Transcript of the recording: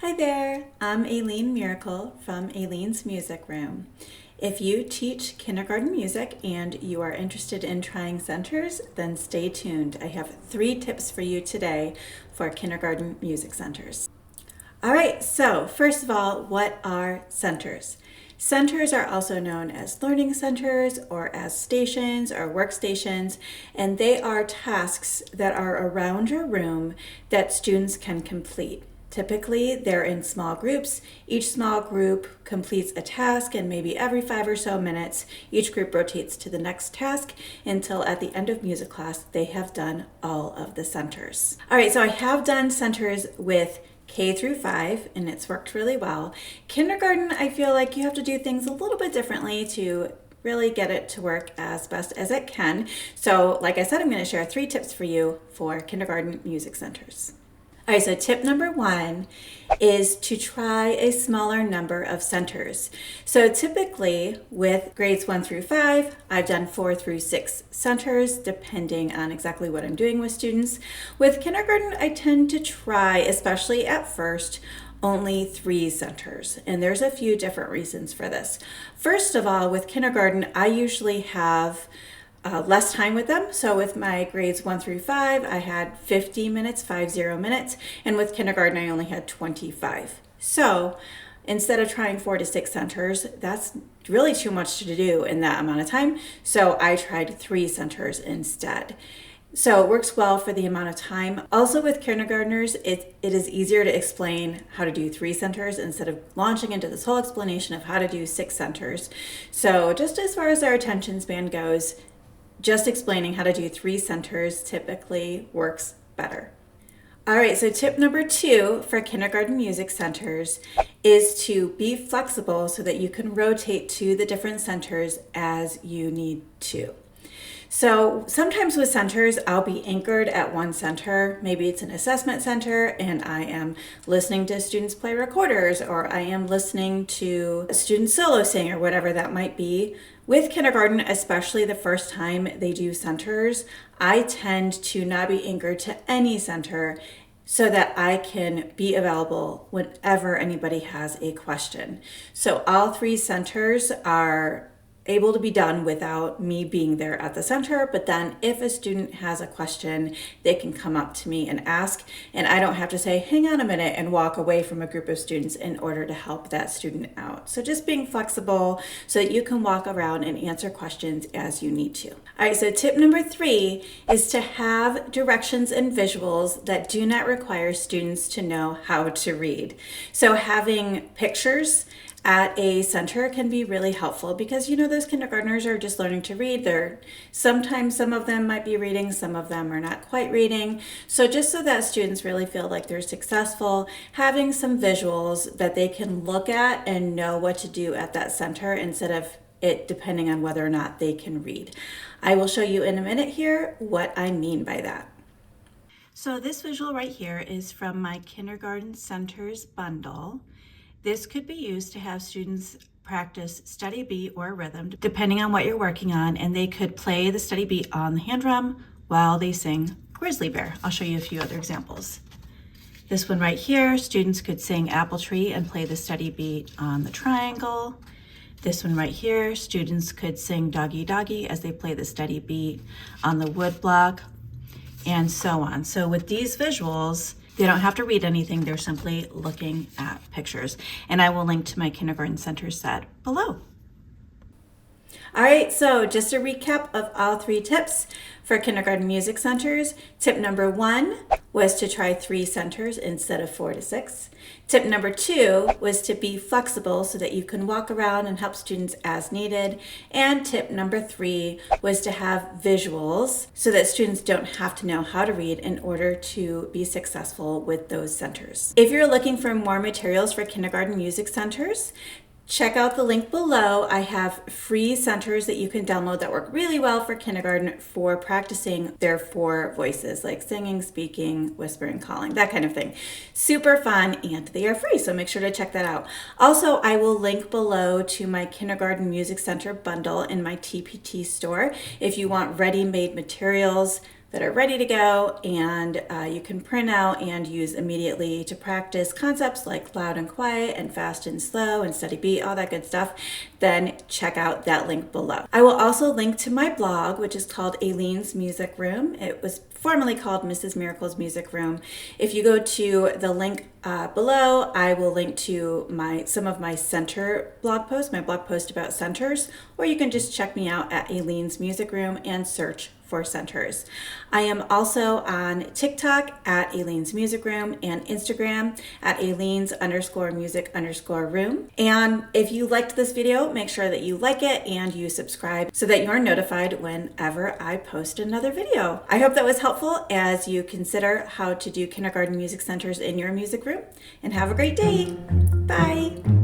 Hi there, I'm Aileen Miracle from Aileen's Music Room. If you teach kindergarten music and you are interested in trying centers, then stay tuned. I have 3 tips for you today for kindergarten music centers. All right, so first of all, what are centers? Centers are also known as learning centers or as stations or workstations, and they are tasks that are around your room that students can complete. Typically, they're in small groups. Each small group completes a task, and maybe every 5 or so minutes, each group rotates to the next task until at the end of music class, they have done all of the centers. All right, so I have done centers with K through 5, and it's worked really well. Kindergarten, I feel like you have to do things a little bit differently to really get it to work as best as it can. So, like I said, I'm going to share 3 tips for you for kindergarten music centers. All right, so tip number 1 is to try a smaller number of centers. So typically with grades 1 through 5, I've done 4 through 6 centers, depending on exactly what I'm doing with students. With kindergarten, I tend to try, especially at first, only 3 centers. And there's a few different reasons for this. First of all, with kindergarten, I usually have less time with them. So with my grades 1 through 5, I had 50 minutes, 50 minutes. And with kindergarten, I only had 25. So instead of trying 4 to 6 centers, that's really too much to do in that amount of time. So I tried 3 centers instead. So it works well for the amount of time. Also with kindergartners, it is easier to explain how to do 3 centers instead of launching into this whole explanation of how to do 6 centers. So just as far as our attention span goes, just explaining how to do 3 centers typically works better. All right, so tip number 2 for kindergarten music centers is to be flexible so that you can rotate to the different centers as you need to. So sometimes with centers, I'll be anchored at one center. Maybe it's an assessment center and I am listening to students play recorders, or I am listening to a student solo sing, or whatever that might be. With kindergarten, especially the first time they do centers, I tend to not be anchored to any center so that I can be available whenever anybody has a question. So all 3 centers are able to be done without me being there at the center, but then if a student has a question, they can come up to me and ask, and I don't have to say, hang on a minute, and walk away from a group of students in order to help that student out. So just being flexible so that you can walk around and answer questions as you need to. All right, so tip number 3 is to have directions and visuals that do not require students to know how to read. So having pictures at a center can be really helpful because those kindergartners are just learning to read. Sometimes some of them might be reading, some of them are not quite reading. So just so that students really feel like they're successful, having some visuals that they can look at and know what to do at that center instead of it depending on whether or not they can read. I will show you in a minute here what I mean by that. So this visual right here is from my Kindergarten Centers bundle. This could be used to have students practice steady beat or rhythm, depending on what you're working on, and they could play the steady beat on the hand drum while they sing Grizzly Bear. I'll show you a few other examples. This one right here, students could sing Apple Tree and play the steady beat on the triangle. This one right here, students could sing Doggy Doggy as they play the steady beat on the wood block, and so on. So with these visuals, they don't have to read anything, they're simply looking at pictures. And I will link to my kindergarten center set below. All right, so just a recap of all 3 tips for kindergarten music centers. Tip number 1 was to try 3 centers instead of 4 to 6. Tip number 2 was to be flexible so that you can walk around and help students as needed. And tip number 3 was to have visuals so that students don't have to know how to read in order to be successful with those centers. If you're looking for more materials for kindergarten music centers, check out the link below. I have free centers that you can download that work really well for kindergarten for practicing their 4 voices, like singing, speaking, whispering, calling, that kind of thing. Super fun, and they are free, so make sure to check that out. Also, I will link below to my Kindergarten Music Center bundle in my TPT store if you want ready-made materials that are ready to go, and you can print out and use immediately to practice concepts like loud and quiet and fast and slow and steady beat, all that good stuff, then check out that link below. I will also link to my blog, which is called Aileen's Music Room. It was formerly called Mrs. Miracle's Music Room. If you go to the link below, I will link to some of my center blog posts, my blog post about centers, or you can just check me out at Aileen's Music Room and search for centers. I am also on TikTok at Aileen's Music Room and Instagram at Aileen's_music_room. And if you liked this video, make sure that you like it and you subscribe so that you're notified whenever I post another video. I hope that was helpful as you consider how to do kindergarten music centers in your music room, and have a great day. Bye.